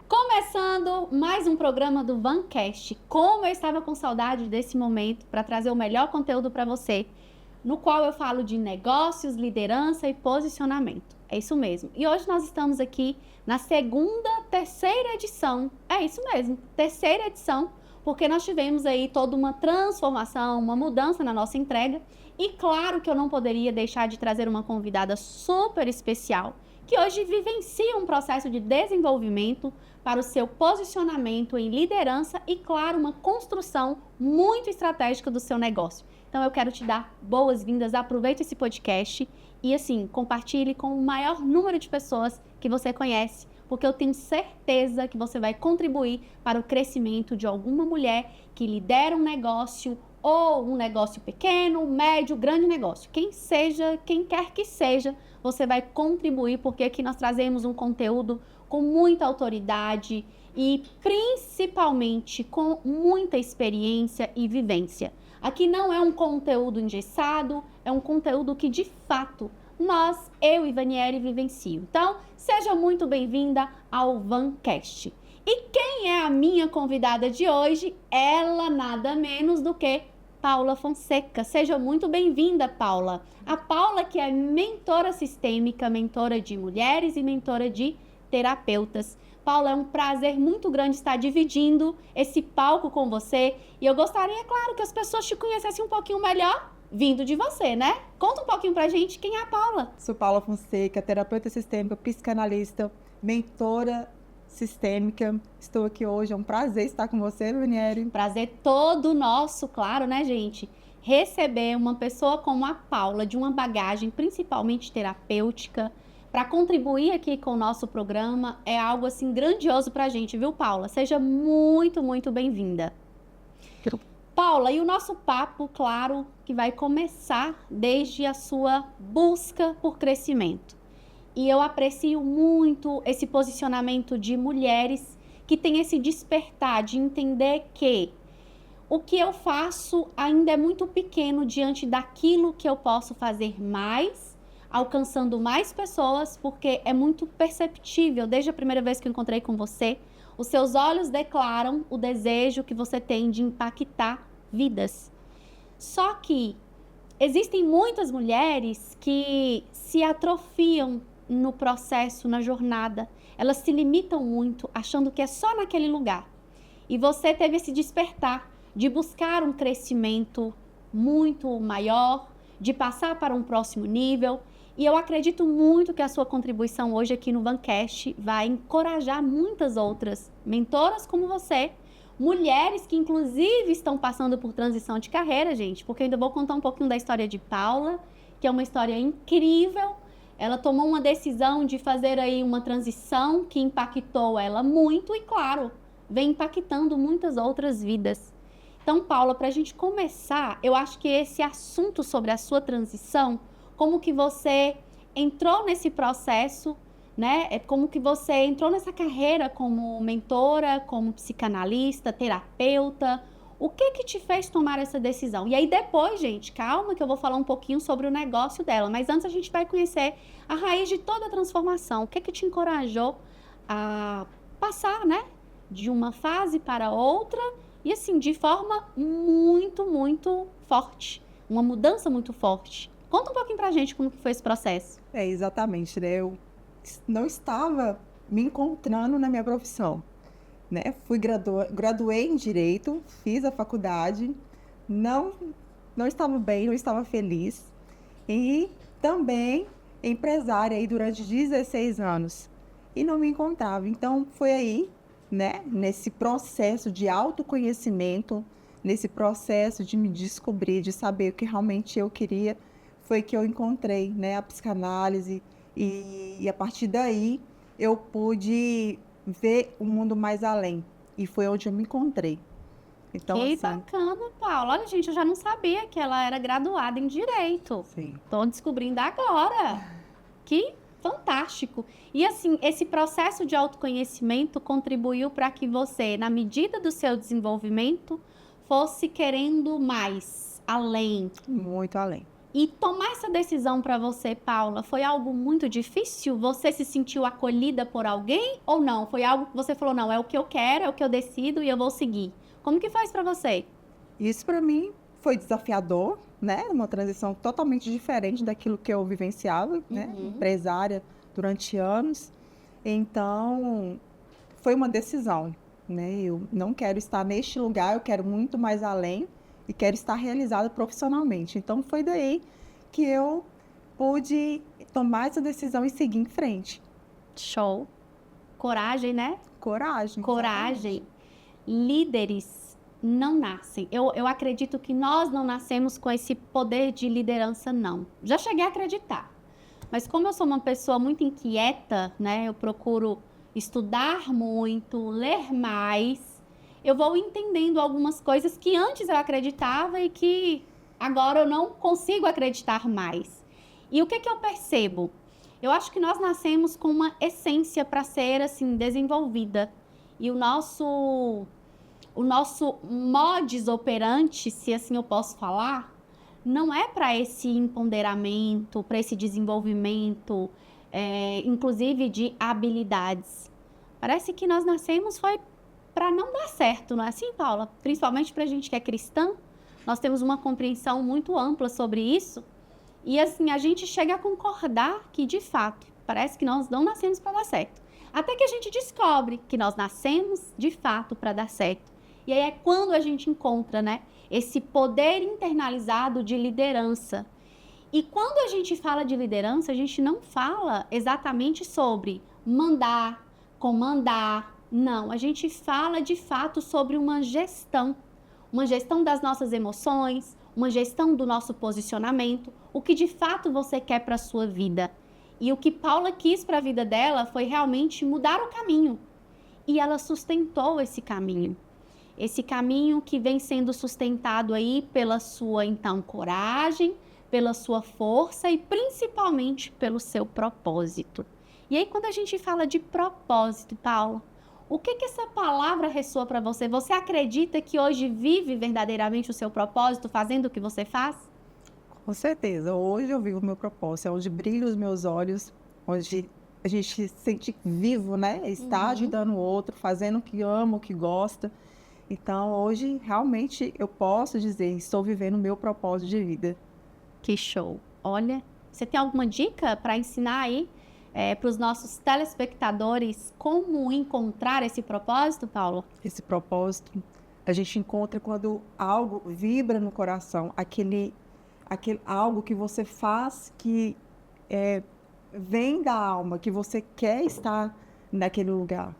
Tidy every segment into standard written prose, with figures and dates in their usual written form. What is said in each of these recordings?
Começando mais um programa do Vancast. Como eu estava com saudade desse momento para trazer o melhor conteúdo para você, no qual eu falo de negócios, liderança e posicionamento. É isso mesmo. E hoje nós estamos aqui na terceira edição. É isso mesmo, terceira edição, porque nós tivemos aí toda uma transformação, uma mudança na nossa entrega. E claro que eu não poderia deixar de trazer uma convidada super especial, que hoje vivencia um processo de desenvolvimento para o seu posicionamento em liderança e, claro, uma construção muito estratégica do seu negócio. Então, eu quero te dar boas-vindas, aproveite esse podcast e, assim, compartilhe com o maior número de pessoas que você conhece, porque eu tenho certeza que você vai contribuir para o crescimento de alguma mulher que lidera um negócio ou um negócio pequeno, médio, grande negócio. Quem quer que seja, você vai contribuir, porque aqui nós trazemos um conteúdo com muita autoridade e principalmente com muita experiência e vivência. Aqui não é um conteúdo engessado, é um conteúdo que de fato eu e Vanieri vivencio. Então, seja muito bem-vinda ao Vancast. E quem é a minha convidada de hoje? Ela nada menos do que Paula Fonseca. Seja muito bem-vinda, Paula. A Paula que é mentora sistêmica, mentora de mulheres e mentora de terapeutas. Paula, é um prazer muito grande estar dividindo esse palco com você. E eu gostaria, claro, que as pessoas te conhecessem um pouquinho melhor, vindo de você, né? Conta um pouquinho pra gente quem é a Paula. Sou Paula Fonseca, terapeuta sistêmica, psicanalista, mentora sistêmica. Estou aqui hoje, é um prazer estar com você, Vanieri. Prazer todo nosso, claro, né, gente? Receber uma pessoa como a Paula, de uma bagagem principalmente terapêutica, para contribuir aqui com o nosso programa, é algo assim grandioso pra gente, viu, Paula? Seja muito, muito bem-vinda. Paula, e o nosso papo, claro, que vai começar desde a sua busca por crescimento. E eu aprecio muito esse posicionamento de mulheres que têm esse despertar de entender que o que eu faço ainda é muito pequeno diante daquilo que eu posso fazer mais, alcançando mais pessoas, porque é muito perceptível, desde a primeira vez que eu encontrei com você, os seus olhos declaram o desejo que você tem de impactar vidas. Só que existem muitas mulheres que se atrofiam no processo, na jornada. Elas se limitam muito, achando que é só naquele lugar. E você teve esse despertar de buscar um crescimento muito maior, de passar para um próximo nível. E eu acredito muito que a sua contribuição hoje aqui no Vancast vai encorajar muitas outras mentoras como você, mulheres que inclusive estão passando por transição de carreira, gente, porque eu ainda vou contar um pouquinho da história de Paula, que é uma história incrível. Ela tomou uma decisão de fazer aí uma transição que impactou ela muito e, claro, vem impactando muitas outras vidas. Então, Paula, para a gente começar, eu acho que esse assunto sobre a sua transição, como que você entrou nesse processo, né? É como que você entrou nessa carreira como mentora, como psicanalista, terapeuta. O que que te fez tomar essa decisão? E aí depois, gente, calma que eu vou falar um pouquinho sobre o negócio dela. Mas antes a gente vai conhecer a raiz de toda a transformação. O que que te encorajou a passar, né? De uma fase para outra e assim, de forma muito, muito forte. Uma mudança muito forte. Conta um pouquinho pra gente como que foi esse processo. Exatamente, né? Eu não estava me encontrando na minha profissão, né? Graduei em Direito, fiz a faculdade, não estava bem, não estava feliz. E também empresária aí durante 16 anos. E não me encontrava. Então, foi aí, né? Nesse processo de autoconhecimento, nesse processo de me descobrir, de saber o que realmente eu queria, foi que eu encontrei, né, a psicanálise e a partir daí eu pude ver o mundo mais além e foi onde eu me encontrei. Então, Que assim, bacana, Paula. Olha, gente, eu já não sabia que ela era graduada em Direito. sim. Tô descobrindo agora. Que fantástico. E assim, esse processo de autoconhecimento contribuiu para que você, na medida do seu desenvolvimento, fosse querendo mais, além. Muito além. E tomar essa decisão para você, Paula, foi algo muito difícil? Você se sentiu acolhida por alguém ou não? Foi algo que você falou, não, é o que eu quero, é o que eu decido e eu vou seguir. Como que faz para você? Isso para mim foi desafiador, né? Uma transição totalmente diferente daquilo que eu vivenciava, né? Empresária durante anos. Então, foi uma decisão, né? Eu não quero estar neste lugar, eu quero muito mais além e quero estar realizada profissionalmente. Então, foi daí que eu pude tomar essa decisão e seguir em frente. Show. Coragem, né? Coragem. Coragem. Líderes não nascem. Eu acredito que nós não nascemos com esse poder de liderança, não. Já cheguei a acreditar. Mas como eu sou uma pessoa muito inquieta, né? Eu procuro estudar muito, ler mais. Eu vou entendendo algumas coisas que antes eu acreditava e que agora eu não consigo acreditar mais. E o que eu percebo? Eu acho que nós nascemos com uma essência para ser assim desenvolvida. E o nosso modus operandi, se assim eu posso falar, não é para esse empoderamento, para esse desenvolvimento, inclusive de habilidades. Parece que nós nascemos foi para não dar certo, não é assim, Paula? Principalmente para a gente que é cristã, nós temos uma compreensão muito ampla sobre isso. E assim, a gente chega a concordar que, de fato, parece que nós não nascemos para dar certo. Até que a gente descobre que nós nascemos, de fato, para dar certo. E aí é quando a gente encontra, né, esse poder internalizado de liderança. E quando a gente fala de liderança, a gente não fala exatamente sobre mandar, comandar. Não, a gente fala, de fato, sobre uma gestão das nossas emoções, uma gestão do nosso posicionamento, o que de fato você quer para a sua vida. E o que Paula quis para a vida dela foi realmente mudar o caminho. E ela sustentou esse caminho. Esse caminho que vem sendo sustentado aí pela sua, então, coragem, pela sua força e principalmente pelo seu propósito. E aí, quando a gente fala de propósito, Paula, o que essa palavra ressoa para você? Você acredita que hoje vive verdadeiramente o seu propósito fazendo o que você faz? Com certeza. Hoje eu vivo o meu propósito, é onde brilham os meus olhos, onde a gente se sente vivo, né? Está ajudando o outro, fazendo o que ama, o que gosta. Então, hoje, realmente, eu posso dizer, estou vivendo o meu propósito de vida. Que show! Olha, você tem alguma dica para ensinar aí para os nossos telespectadores como encontrar esse propósito, Paulo? Esse propósito a gente encontra quando algo vibra no coração, aquele algo que você faz que vem da alma, que você quer estar naquele lugar.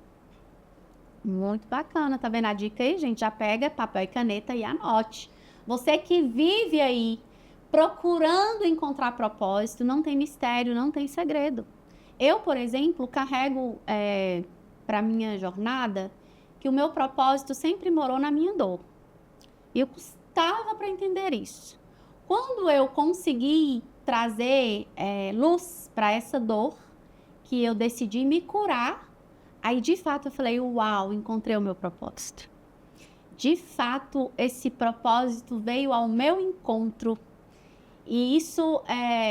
Muito bacana, tá vendo a dica aí, gente? Já pega papel e caneta e anote. Você que vive aí procurando encontrar propósito, não tem mistério, não tem segredo. Eu, por exemplo, carrego para minha jornada que o meu propósito sempre morou na minha dor. E eu custava para entender isso. Quando eu consegui trazer luz para essa dor, que eu decidi me curar, aí de fato eu falei, uau, encontrei o meu propósito. De fato, esse propósito veio ao meu encontro. E isso,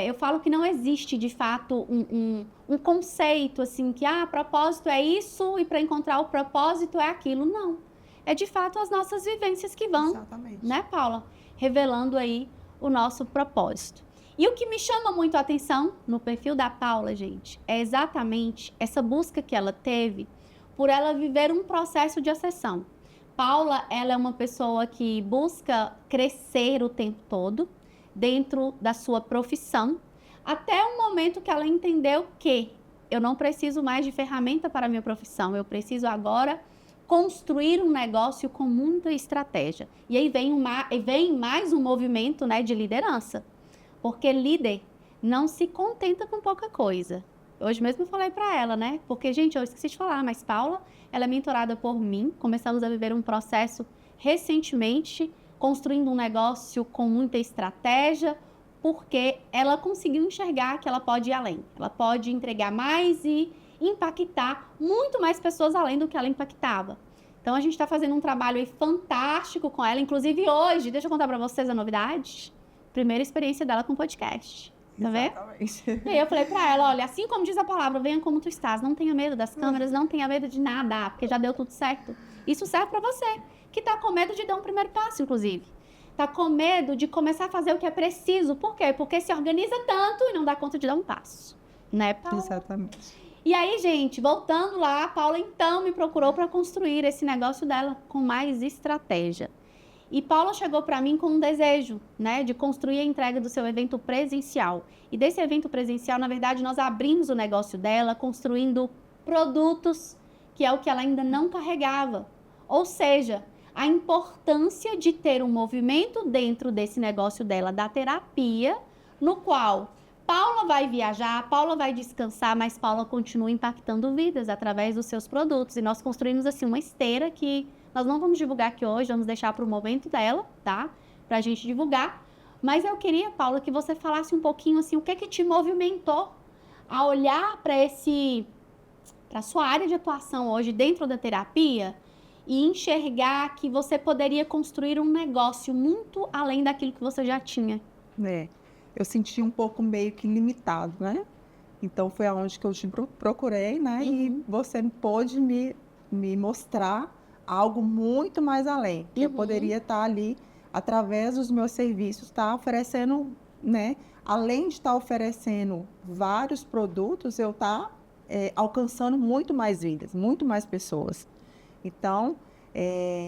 eu falo que não existe de fato um conceito assim, que propósito é isso e para encontrar o propósito é aquilo. Não. É de fato as nossas vivências que vão, Exatamente. né, Paula? Revelando aí o nosso propósito. E o que me chama muito a atenção no perfil da Paula, gente, é exatamente essa busca que ela teve por ela viver um processo de ascensão. Paula, ela é uma pessoa que busca crescer o tempo todo dentro da sua profissão, até o momento que ela entendeu que eu não preciso mais de ferramenta para a minha profissão, eu preciso agora construir um negócio com muita estratégia. E aí vem mais um movimento, né, de liderança. Porque líder não se contenta com pouca coisa. Hoje mesmo eu falei para ela, né? Porque, gente, eu esqueci de falar, mas Paula, ela é mentorada por mim. Começamos a viver um processo recentemente, construindo um negócio com muita estratégia, porque ela conseguiu enxergar que ela pode ir além. Ela pode entregar mais e impactar muito mais pessoas além do que ela impactava. Então, a gente está fazendo um trabalho aí fantástico com ela. Inclusive, hoje, deixa eu contar para vocês a novidade. Primeira experiência dela com podcast. Tá vendo? Exatamente. E aí eu falei pra ela, olha, assim como diz a palavra, venha como tu estás, não tenha medo das câmeras, não tenha medo de nada, porque já deu tudo certo. Isso serve pra você, que tá com medo de dar um primeiro passo, inclusive. Tá com medo de começar a fazer o que é preciso. Por quê? Porque se organiza tanto e não dá conta de dar um passo. Né, Paula? Exatamente. E aí, gente, voltando lá, a Paula então me procurou para construir esse negócio dela com mais estratégia. E Paula chegou para mim com um desejo, né, de construir a entrega do seu evento presencial. E desse evento presencial, na verdade, nós abrimos o negócio dela, construindo produtos, que é o que ela ainda não carregava. Ou seja, a importância de ter um movimento dentro desse negócio dela, da terapia, no qual Paula vai viajar, Paula vai descansar, mas Paula continua impactando vidas através dos seus produtos. E nós construímos, assim, uma esteira que nós não vamos divulgar aqui hoje, vamos deixar para o momento dela, tá? Pra gente divulgar. Mas eu queria, Paula, que você falasse um pouquinho, assim, o que que te movimentou a olhar para sua área de atuação hoje dentro da terapia e enxergar que você poderia construir um negócio muito além daquilo que você já tinha. Eu senti um pouco meio que limitado, né? Então foi aonde que eu te procurei, né? E você pôde me mostrar algo muito mais além. Que eu poderia estar ali, através dos meus serviços, estar oferecendo, né? Além de estar oferecendo vários produtos, eu estar alcançando muito mais vidas, muito mais pessoas. Então,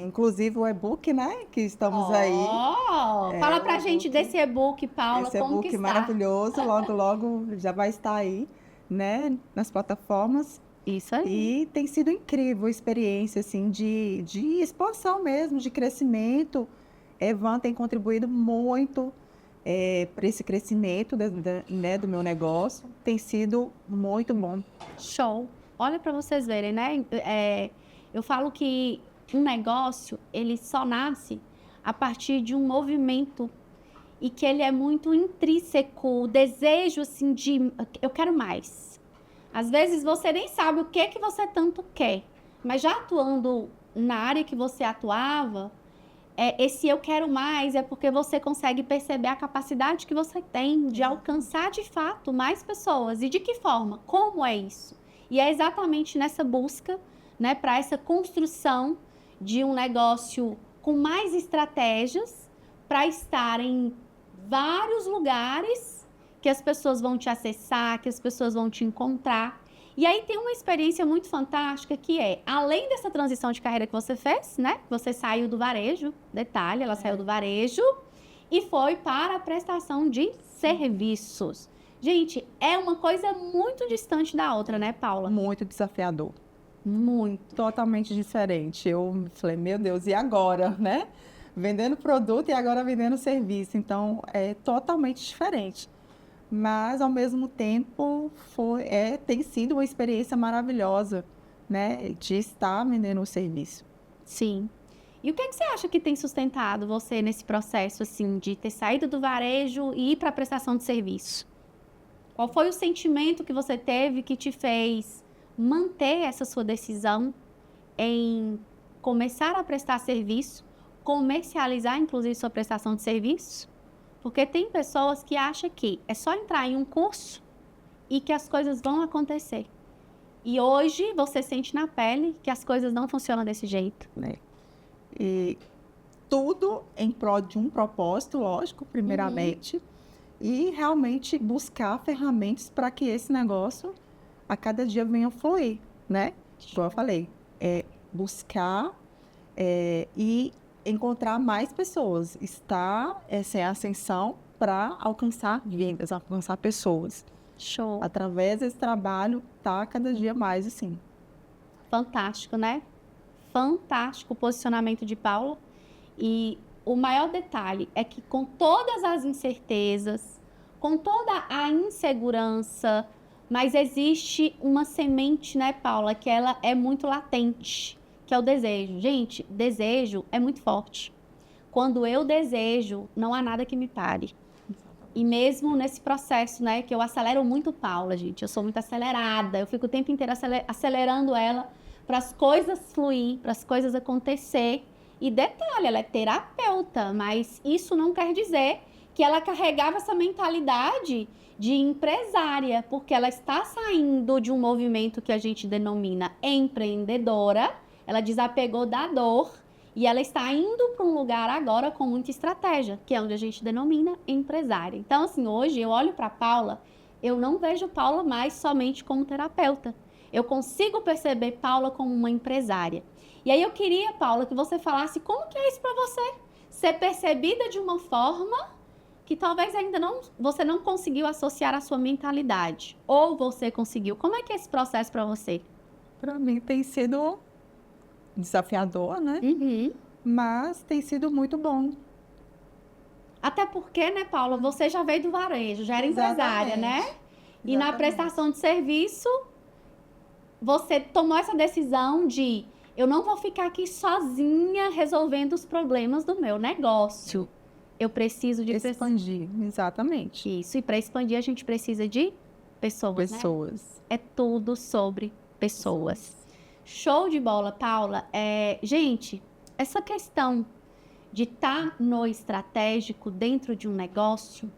inclusive o e-book, né? Que estamos aí. Fala pra gente desse e-book, Paula, Esse como e-book que está? maravilhoso, logo, logo já vai estar aí, né? Nas plataformas. Isso aí. E tem sido incrível a experiência, assim, de expansão mesmo, de crescimento. Evan tem contribuído muito para esse crescimento né, do meu negócio. Tem sido muito bom. Show. Olha para vocês verem, né? Eu falo que um negócio, ele só nasce a partir de um movimento e que ele é muito intrínseco, o desejo, assim, de eu quero mais. Às vezes você nem sabe o que você tanto quer, mas já atuando na área que você atuava, esse eu quero mais é porque você consegue perceber a capacidade que você tem de alcançar de fato mais pessoas. E de que forma? Como é isso? E é exatamente nessa busca, né, para essa construção de um negócio com mais estratégias para estar em vários lugares que as pessoas vão te acessar, que as pessoas vão te encontrar. E aí tem uma experiência muito fantástica que além dessa transição de carreira que você fez, né? Você saiu do varejo, detalhe, ela saiu do varejo e foi para a prestação de serviços. Gente, é uma coisa muito distante da outra, né, Paula? Muito desafiador. Muito. Totalmente diferente. Eu falei, meu Deus, e agora, né? Vendendo produto e agora vendendo serviço. Então, é totalmente diferente. Mas, ao mesmo tempo, tem sido uma experiência maravilhosa, né? De estar vendendo o serviço. Sim. E o que você acha que tem sustentado você nesse processo, assim, de ter saído do varejo e ir para a prestação de serviço? Qual foi o sentimento que você teve que te fez manter essa sua decisão em começar a prestar serviço, comercializar, inclusive, sua prestação de serviço? Porque tem pessoas que acham que é só entrar em um curso e que as coisas vão acontecer. E hoje você sente na pele que as coisas não funcionam desse jeito. E tudo em prol de um propósito, lógico, primeiramente. E realmente buscar ferramentas para que esse negócio a cada dia venha fluir, né? Como eu falei, buscar e encontrar mais pessoas, estar em ascensão para alcançar vendas, alcançar pessoas. Show. Através desse trabalho, tá cada dia mais assim. Fantástico, né? Fantástico o posicionamento de Paula. E o maior detalhe é que com todas as incertezas, com toda a insegurança, mas existe uma semente, né, Paula, que ela é muito latente, que é o desejo. Gente, desejo é muito forte. Quando eu desejo, não há nada que me pare. E mesmo nesse processo, né, que eu acelero muito Paula, gente. Eu sou muito acelerada, eu fico o tempo inteiro acelerando ela para as coisas fluir, para as coisas acontecer. E detalhe, ela é terapeuta, mas isso não quer dizer que ela carregava essa mentalidade de empresária, porque ela está saindo de um movimento que a gente denomina empreendedora, ela desapegou da dor e ela está indo para um lugar agora com muita estratégia, que é onde a gente denomina empresária. Então, assim, hoje eu olho para Paula, eu não vejo Paula mais somente como terapeuta. Eu consigo perceber Paula como uma empresária. E aí eu queria, Paula, que você falasse como que é isso para você, ser percebida de uma forma que talvez ainda você não conseguiu associar à sua mentalidade. Ou você conseguiu. Como é que é esse processo para você? Para mim tem sido desafiador, né? Uhum. Mas tem sido muito bom. Até porque, né, Paula, você já veio do varejo, já era empresária, né? E na prestação de serviço, você tomou essa decisão de eu não vou ficar aqui sozinha resolvendo os problemas do meu negócio. Eu preciso de expandir, exatamente. Isso, e para expandir a gente precisa de pessoas, Pessoas. Né? É tudo sobre pessoas. Show de bola, Paula. Gente, essa questão de estar no estratégico dentro de um negócio,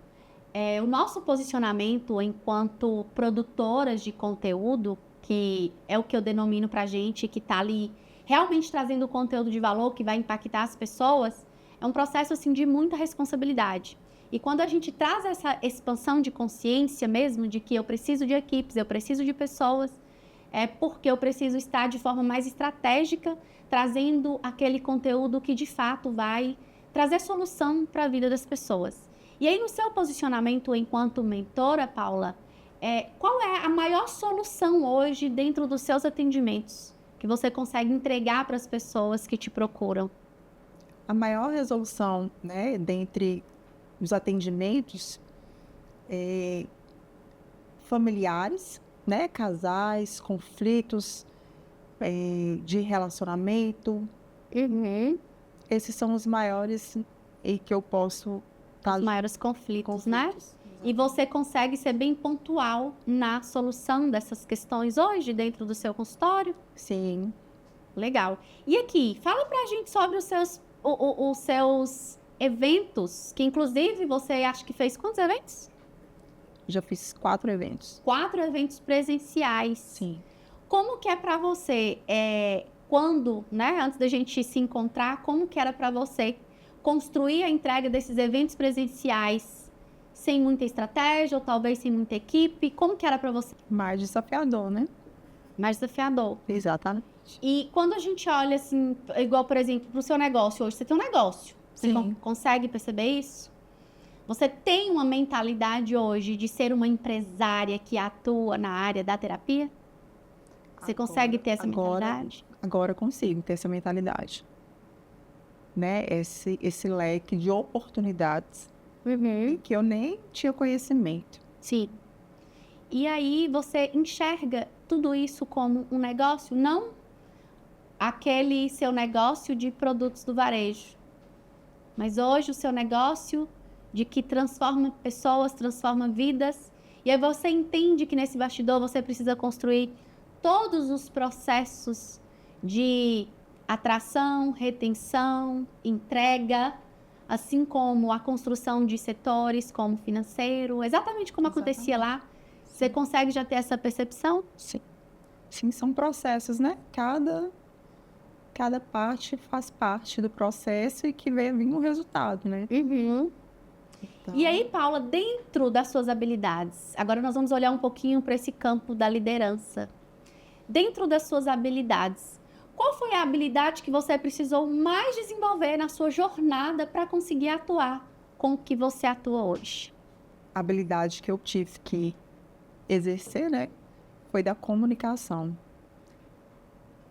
o nosso posicionamento enquanto produtoras de conteúdo, que é o que eu denomino pra gente, que tá ali realmente trazendo conteúdo de valor que vai impactar as pessoas, é um processo assim de muita responsabilidade. E quando a gente traz essa expansão de consciência mesmo, de que eu preciso de equipes, eu preciso de pessoas, é porque eu preciso estar de forma mais estratégica, trazendo aquele conteúdo que de fato vai trazer solução para a vida das pessoas. E aí, no seu posicionamento enquanto mentora, Paula, qual é a maior solução hoje dentro dos seus atendimentos que você consegue entregar para as pessoas que te procuram? A maior resolução, né, dentre os atendimentos familiares, né, casais, conflitos de relacionamento. Uhum. Esses são os maiores e que eu posso os maiores conflitos, né? E você consegue ser bem pontual na solução dessas questões hoje dentro do seu consultório? Sim. Legal. E aqui, fala pra gente sobre os seus eventos, que inclusive você acha que fez quantos eventos? Já fiz 4 eventos. 4 eventos presenciais. Sim. Como que é pra você, quando, né, antes da gente se encontrar, como que era pra você construir a entrega desses eventos presenciais sem muita estratégia ou talvez sem muita equipe? Como que era para você? Mais desafiador, né? Mais desafiador. Exatamente. E quando a gente olha assim, igual, por exemplo, para o seu negócio hoje, você tem um negócio. Você consegue perceber isso? Você tem uma mentalidade hoje de ser uma empresária que atua na área da terapia? Você consegue ter essa mentalidade? Agora consigo ter essa mentalidade. Né? Esse leque de oportunidades que eu nem tinha conhecimento. Sim. E aí você enxerga tudo isso como um negócio, não aquele seu negócio de produtos do varejo, mas hoje o seu negócio de que transforma pessoas, transforma vidas. E aí você entende que nesse bastidor você precisa construir todos os processos de atração, retenção, entrega, assim como a construção de setores como financeiro, exatamente como acontecia lá. Você consegue já ter essa percepção? Sim. Sim, são processos, né? Cada parte faz parte do processo e que vem vir um resultado, né? Uhum. Então... E aí, Paula, dentro das suas habilidades, agora nós vamos olhar um pouquinho para esse campo da liderança. Dentro das suas habilidades, qual foi a habilidade que você precisou mais desenvolver na sua jornada para conseguir atuar com o que você atua hoje? A habilidade que eu tive que exercer, né, foi da comunicação.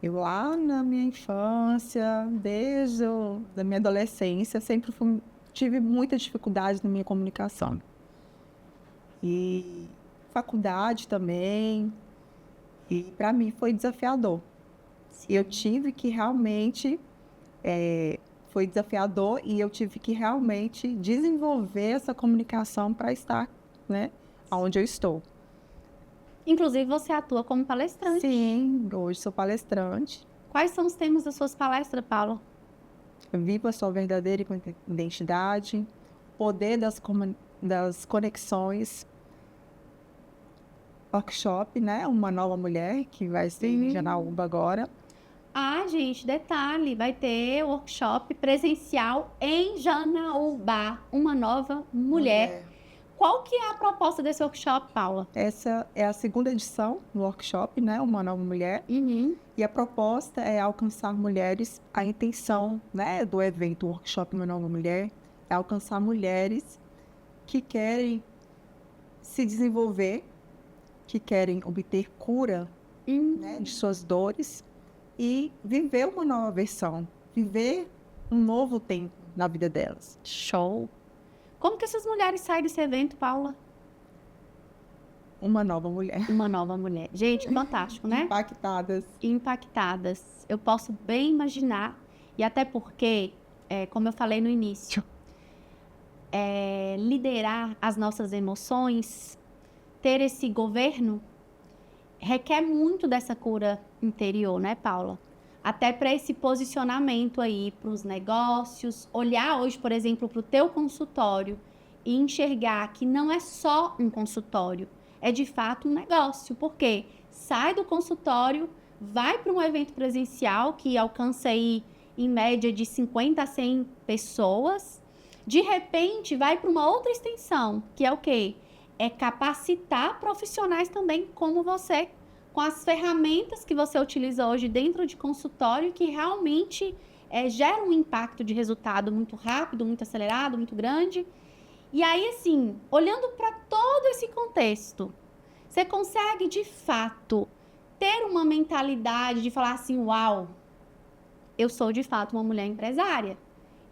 Eu lá na minha infância, desde a minha adolescência, sempre tive muita dificuldade na minha comunicação. E faculdade também. E para mim foi desafiador. Sim. Eu tive que realmente... foi desafiador e eu tive que realmente desenvolver essa comunicação para estar, né, onde eu estou. Inclusive, você atua como palestrante. Sim, hoje sou palestrante. Quais são os temas das suas palestras, Paula? Viva a sua verdadeira identidade, Poder das conexões. Workshop, né? Uma nova mulher que vai ser em Janaúba agora. Ah, gente, detalhe, vai ter workshop presencial em Janaúba, uma nova mulher. Qual que é a proposta desse workshop, Paula? Essa é a segunda edição do workshop, né? Uma nova mulher. Uhum. E a proposta é alcançar mulheres. A intenção, né, do evento Workshop Uma Nova Mulher é alcançar mulheres que querem se desenvolver, que querem obter cura, né, de suas dores e viver uma nova versão, viver um novo tempo na vida delas. Show! Como que essas mulheres saem desse evento, Paula? Uma nova mulher. Uma nova mulher. Gente, fantástico, né? Impactadas. Impactadas. Eu posso bem imaginar, e até porque, como eu falei no início, liderar as nossas emoções, ter esse governo, requer muito dessa cura interior, né, Paula? Até para esse posicionamento aí para os negócios, olhar hoje, por exemplo, para o teu consultório e enxergar que não é só um consultório, é de fato um negócio. Porque sai do consultório, vai para um evento presencial que alcança aí em média de 50 a 100 pessoas, de repente vai para uma outra extensão, que é o quê? É capacitar profissionais também como você, com as ferramentas que você utiliza hoje dentro de consultório, que realmente gera um impacto de resultado muito rápido, muito acelerado, muito grande. E aí, assim, olhando para todo esse contexto, você consegue, de fato, ter uma mentalidade de falar assim, uau, eu sou, de fato, uma mulher empresária.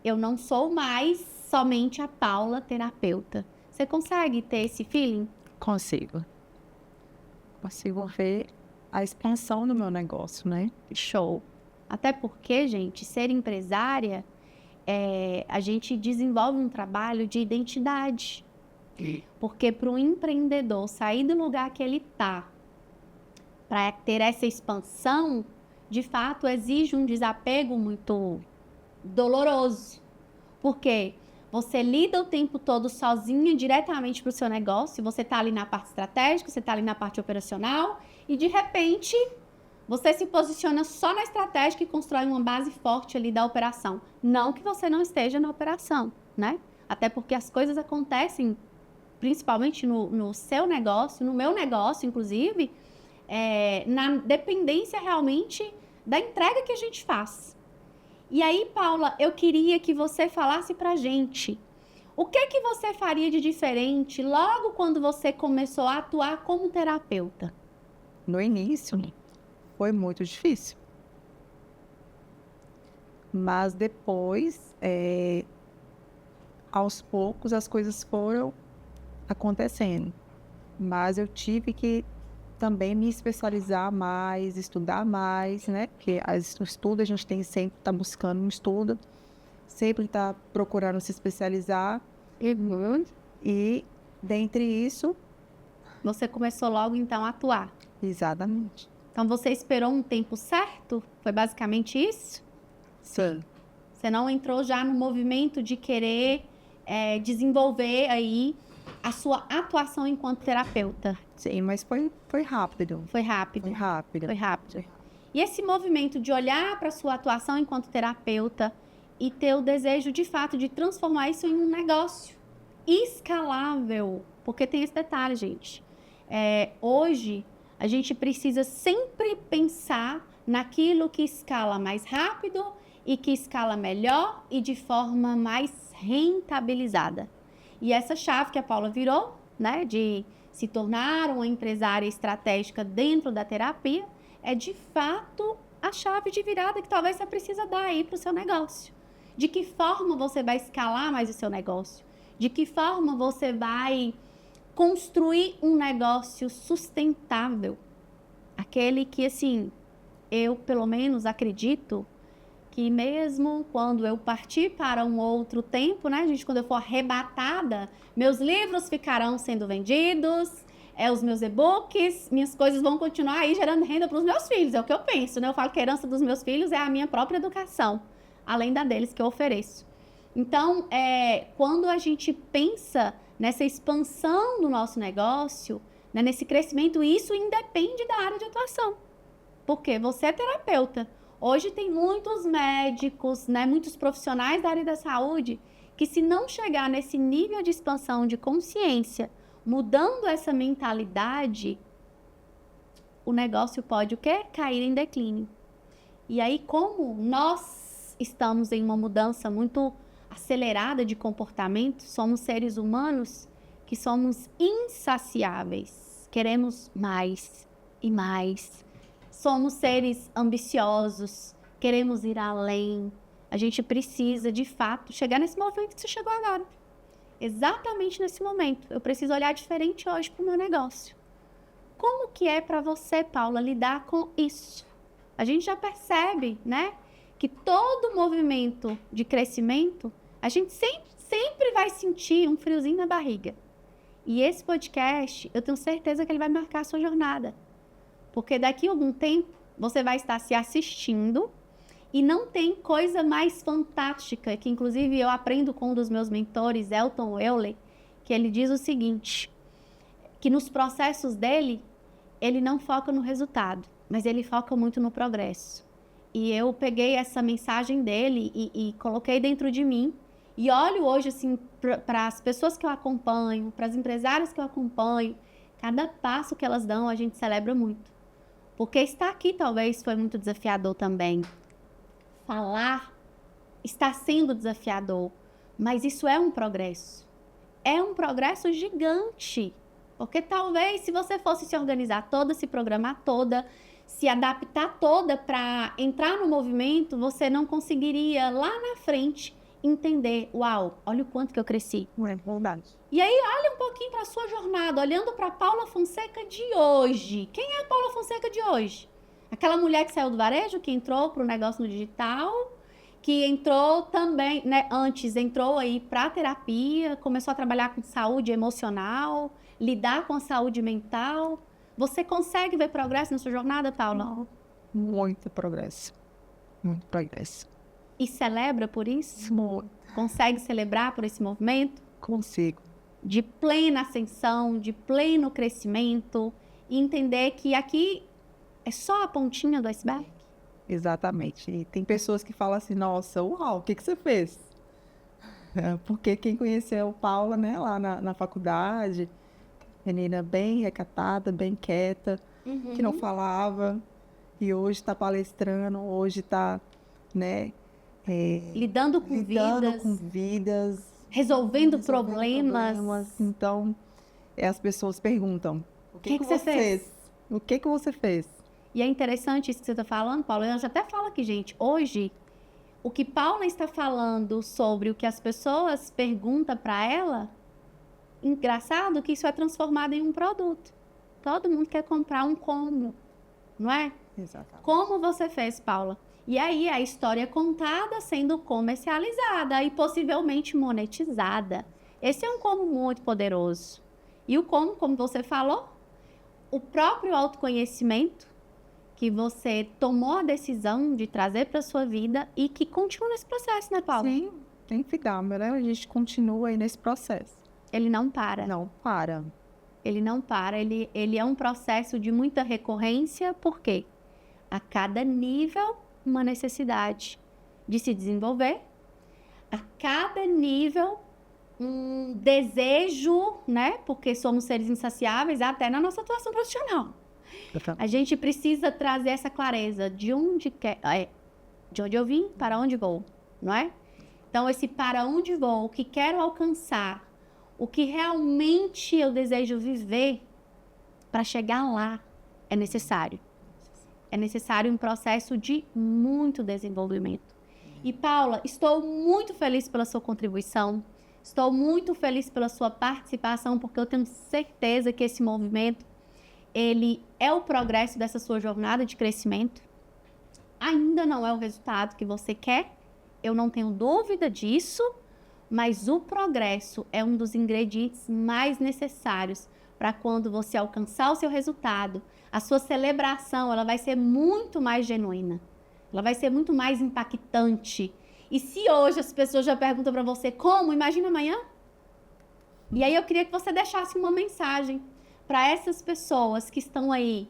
Eu não sou mais somente a Paula terapeuta. Você consegue ter esse feeling? Consigo ver a expansão do meu negócio, né? Show. Até porque, gente, ser empresária, a gente desenvolve um trabalho de identidade. Porque para um empreendedor sair do lugar que ele está, para ter essa expansão, de fato, exige um desapego muito doloroso. Porque você lida o tempo todo sozinha, diretamente para o seu negócio, você está ali na parte estratégica, você está ali na parte operacional, e de repente você se posiciona só na estratégica e constrói uma base forte ali da operação. Não que você não esteja na operação, né? Até porque as coisas acontecem, principalmente no seu negócio, no meu negócio, inclusive, na dependência realmente da entrega que a gente faz. E aí, Paula, eu queria que você falasse pra gente o que você faria de diferente logo quando você começou a atuar como terapeuta? No início, foi muito difícil. Mas depois, aos poucos, as coisas foram acontecendo. Mas eu tive que também me especializar mais, estudar mais, né? Porque o estudo a gente tem sempre tá buscando um estudo, sempre tá procurando se especializar. E dentre isso, você começou logo então a atuar. Exatamente. Então você esperou um tempo certo? Foi basicamente isso? Sim. Você não entrou já no movimento de querer desenvolver aí a sua atuação enquanto terapeuta? Sim, mas foi rápido. Foi rápido. Foi rápido. Foi rápido. E esse movimento de olhar para a sua atuação enquanto terapeuta e ter o desejo, de fato, de transformar isso em um negócio escalável. Porque tem esse detalhe, gente. Hoje, a gente precisa sempre pensar naquilo que escala mais rápido e que escala melhor e de forma mais rentabilizada. E essa chave que a Paula virou, né, de se tornar uma empresária estratégica dentro da terapia, é de fato a chave de virada que talvez você precisa dar aí para o seu negócio. De que forma você vai escalar mais o seu negócio? De que forma você vai construir um negócio sustentável? Aquele que, assim, eu pelo menos acredito que mesmo quando eu partir para um outro tempo, né, gente, quando eu for arrebatada, meus livros ficarão sendo vendidos, os meus e-books, minhas coisas vão continuar aí gerando renda para os meus filhos, é o que eu penso, né? Eu falo que a herança dos meus filhos é a minha própria educação, além da deles que eu ofereço. Então, quando a gente pensa nessa expansão do nosso negócio, né, nesse crescimento, isso independe da área de atuação. Porque você é terapeuta. Hoje tem muitos médicos, né, muitos profissionais da área da saúde que, se não chegar nesse nível de expansão de consciência, mudando essa mentalidade, o negócio pode o quê? Cair em declínio. E aí, como nós estamos em uma mudança muito acelerada de comportamento, somos seres humanos que somos insaciáveis, queremos mais e mais. Somos seres ambiciosos, queremos ir além. A gente precisa, de fato, chegar nesse momento que você chegou agora. Exatamente nesse momento. Eu preciso olhar diferente hoje para o meu negócio. Como que é para você, Paula, lidar com isso? A gente já percebe, né, que todo movimento de crescimento, a gente sempre vai sentir um friozinho na barriga. E esse podcast, eu tenho certeza que ele vai marcar a sua jornada. Porque daqui a algum tempo, você vai estar se assistindo e não tem coisa mais fantástica, que inclusive eu aprendo com um dos meus mentores, Elton Euler, que ele diz o seguinte, que nos processos dele, ele não foca no resultado, mas ele foca muito no progresso. E eu peguei essa mensagem dele e coloquei dentro de mim. E olho hoje, assim, para as pessoas que eu acompanho, para as empresárias que eu acompanho, cada passo que elas dão, a gente celebra muito. Porque estar aqui, talvez, foi muito desafiador também. Falar está sendo desafiador, mas isso é um progresso. É um progresso gigante. Porque talvez, se você fosse se organizar toda, se programar toda, se adaptar toda para entrar no movimento, você não conseguiria lá na frente entender, uau, olha o quanto que eu cresci. É verdade. E aí, olha um pouquinho para a sua jornada, olhando para a Paula Fonseca de hoje. Quem é a Paula Fonseca de hoje? Aquela mulher que saiu do varejo, que entrou para o negócio no digital, que entrou também, né, antes entrou aí para a terapia, começou a trabalhar com saúde emocional, lidar com a saúde mental. Você consegue ver progresso na sua jornada, Paula? Não. Muito progresso. Muito progresso. E celebra por isso? Muito. Consegue celebrar por esse movimento? Consigo. De plena ascensão, de pleno crescimento, e entender que aqui é só a pontinha do iceberg? Exatamente. E tem pessoas que falam assim, nossa, uau, o que você fez? Porque quem conheceu Paula, né, lá na faculdade, menina bem recatada, bem quieta, que não falava, e hoje está palestrando, hoje está, né, lidando com vidas, resolvendo problemas. Então, as pessoas perguntam, o que você fez? O que você fez? E é interessante isso que você está falando, Paula. Eu já até falo aqui, gente. Hoje, o que Paula está falando sobre o que as pessoas perguntam para ela, engraçado que isso é transformado em um produto. Todo mundo quer comprar um como, não é? Exatamente. Como você fez, Paula? E aí a história é contada sendo comercializada e possivelmente monetizada. Esse é um como muito poderoso. E o como você falou, o próprio autoconhecimento que você tomou a decisão de trazer para a sua vida e que continua nesse processo, né, Paula? Sim, tem que dar, né? A gente continua aí nesse processo. Ele não para. Não para. Ele não para. Ele é um processo de muita recorrência, por quê? A cada nível, uma necessidade de se desenvolver. A cada nível, um desejo, né? Porque somos seres insaciáveis até na nossa atuação profissional. A gente precisa trazer essa clareza de onde eu vim, para onde vou, não é? Então, esse para onde vou, o que quero alcançar, o que realmente eu desejo viver, para chegar lá, é necessário. É necessário um processo de muito desenvolvimento. E, Paula, estou muito feliz pela sua contribuição, estou muito feliz pela sua participação, porque eu tenho certeza que esse movimento, ele é o progresso dessa sua jornada de crescimento. Ainda não é o resultado que você quer, eu não tenho dúvida disso, mas o progresso é um dos ingredientes mais necessários para quando você alcançar o seu resultado. A sua celebração, ela vai ser muito mais genuína, ela vai ser muito mais impactante. E se hoje as pessoas já perguntam para você como, imagina amanhã? E aí eu queria que você deixasse uma mensagem para essas pessoas que estão aí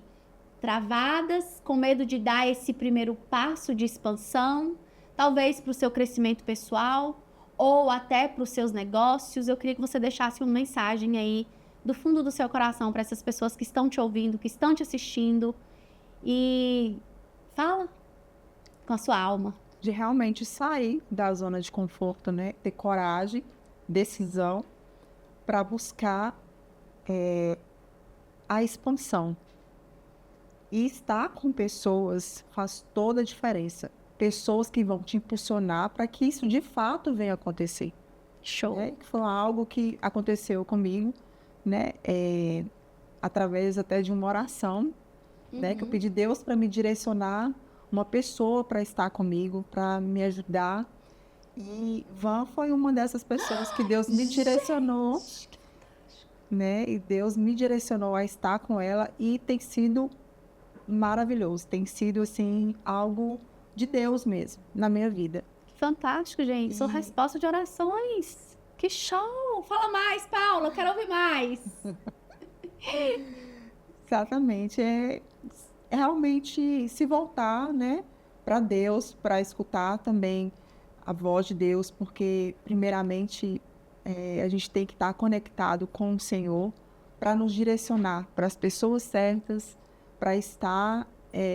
travadas, com medo de dar esse primeiro passo de expansão, talvez para o seu crescimento pessoal ou até para os seus negócios. Eu queria que você deixasse uma mensagem aí do fundo do seu coração para essas pessoas que estão te ouvindo, que estão te assistindo, e fala com a sua alma. De realmente sair da zona de conforto, né? Ter coragem, decisão para buscar a expansão. E estar com pessoas faz toda a diferença. Pessoas que vão te impulsionar para que isso de fato venha acontecer. Show. Que foi algo que aconteceu comigo, né? Através até de uma oração, né? Que eu pedi Deus para me direcionar, uma pessoa para estar comigo, para me ajudar. E Van foi uma dessas pessoas que Deus me direcionou, né? E Deus me direcionou a estar com ela e tem sido maravilhoso. Tem sido, assim, algo de Deus mesmo na minha vida. Fantástico, gente. Sua resposta de orações. Que show! Fala mais, Paula. Eu quero ouvir mais. Exatamente. É realmente se voltar, né, para Deus, para escutar também a voz de Deus, porque, primeiramente, a gente tem que estar conectado com o Senhor para nos direcionar para as pessoas certas, para estar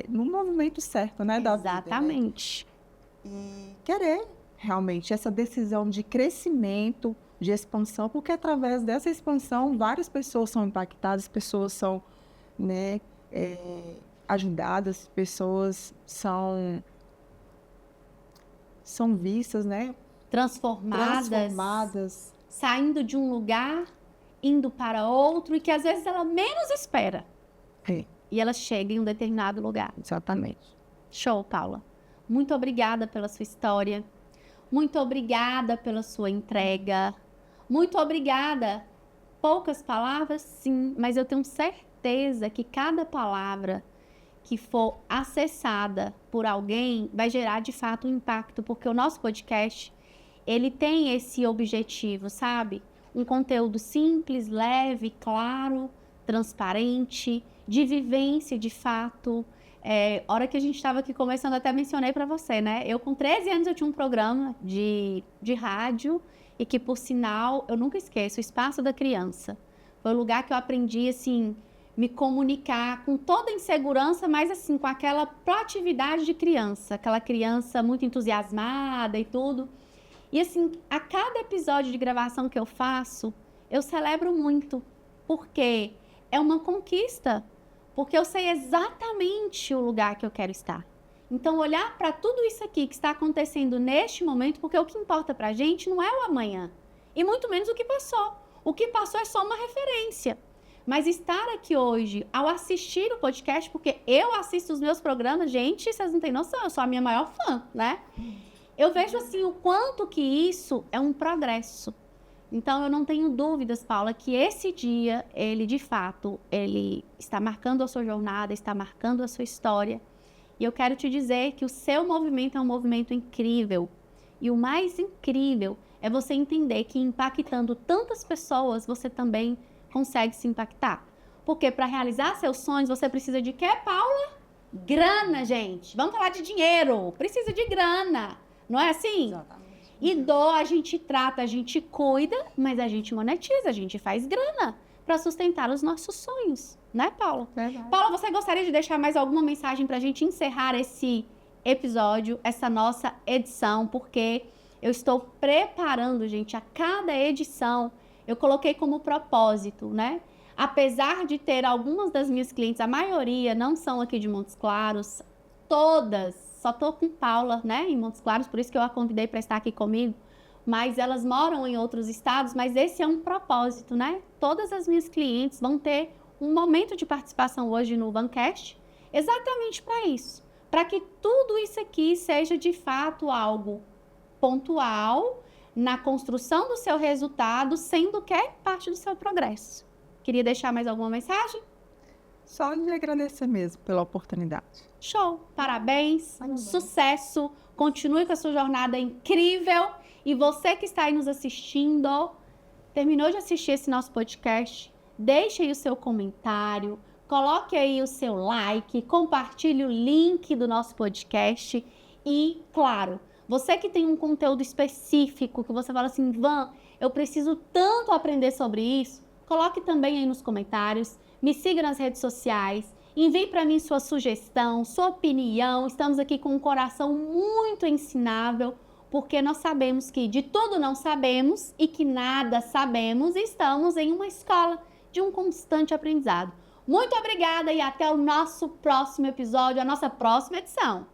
no movimento certo, né, da vida, né? Exatamente. E querer realmente essa decisão de crescimento, de expansão, porque através dessa expansão várias pessoas são impactadas, pessoas são, né, ajudadas, pessoas são vistas, né, transformadas, saindo de um lugar, indo para outro, e que às vezes ela menos espera. E ela chega em um determinado lugar. Exatamente. Show, Paula. Muito obrigada pela sua história. Muito obrigada pela sua entrega. Muito obrigada. Poucas palavras, sim, mas eu tenho certeza que cada palavra que for acessada por alguém vai gerar de fato um impacto, porque o nosso podcast, ele tem esse objetivo, sabe? Um conteúdo simples, leve, claro, transparente, de vivência de fato. Hora que a gente estava aqui começando, até mencionei para você, né? Eu com 13 anos eu tinha um programa de rádio e que, por sinal, eu nunca esqueço, o Espaço da Criança. Foi o lugar que eu aprendi, assim, me comunicar com toda insegurança, mas assim, com aquela proatividade de criança, aquela criança muito entusiasmada e tudo. E assim, a cada episódio de gravação que eu faço, eu celebro muito, porque é uma conquista, porque eu sei exatamente o lugar que eu quero estar. Então, olhar para tudo isso aqui que está acontecendo neste momento, porque o que importa para a gente não é o amanhã, e muito menos o que passou. O que passou é só uma referência. Mas estar aqui hoje, ao assistir o podcast, porque eu assisto os meus programas, gente, vocês não têm noção, eu sou a minha maior fã, né? Eu vejo, assim, o quanto que isso é um progresso. Então, eu não tenho dúvidas, Paula, que esse dia, ele, de fato, ele está marcando a sua jornada, está marcando a sua história. E eu quero te dizer que o seu movimento é um movimento incrível. E o mais incrível é você entender que impactando tantas pessoas, você também consegue se impactar. Porque para realizar seus sonhos, você precisa de quê, Paula? Grana, gente. Vamos falar de dinheiro. Precisa de grana. Não é assim? Exatamente. E a gente trata, a gente cuida, mas a gente monetiza, a gente faz grana para sustentar os nossos sonhos. Né, Paula? Verdade. Paula, você gostaria de deixar mais alguma mensagem para a gente encerrar esse episódio, essa nossa edição? Porque eu estou preparando, gente, a cada edição, eu coloquei como propósito, né? Apesar de ter algumas das minhas clientes, a maioria não são aqui de Montes Claros, todas, só tô com Paula, né, em Montes Claros, por isso que eu a convidei para estar aqui comigo, mas elas moram em outros estados, mas esse é um propósito, né? Todas as minhas clientes vão ter um momento de participação hoje no Vancast, exatamente para isso, para que tudo isso aqui seja de fato algo pontual na construção do seu resultado, sendo que é parte do seu progresso. Queria deixar mais alguma mensagem? Só lhe agradecer mesmo pela oportunidade. Show! Parabéns, sucesso, continue com a sua jornada incrível. E você que está aí nos assistindo, terminou de assistir esse nosso podcast, deixe aí o seu comentário, coloque aí o seu like, compartilhe o link do nosso podcast e, claro, você que tem um conteúdo específico, que você fala assim, Van, eu preciso tanto aprender sobre isso, coloque também aí nos comentários, me siga nas redes sociais, envie para mim sua sugestão, sua opinião, estamos aqui com um coração muito ensinável, porque nós sabemos que de tudo não sabemos e que nada sabemos, e estamos em uma escola de um constante aprendizado. Muito obrigada e até o nosso próximo episódio, a nossa próxima edição.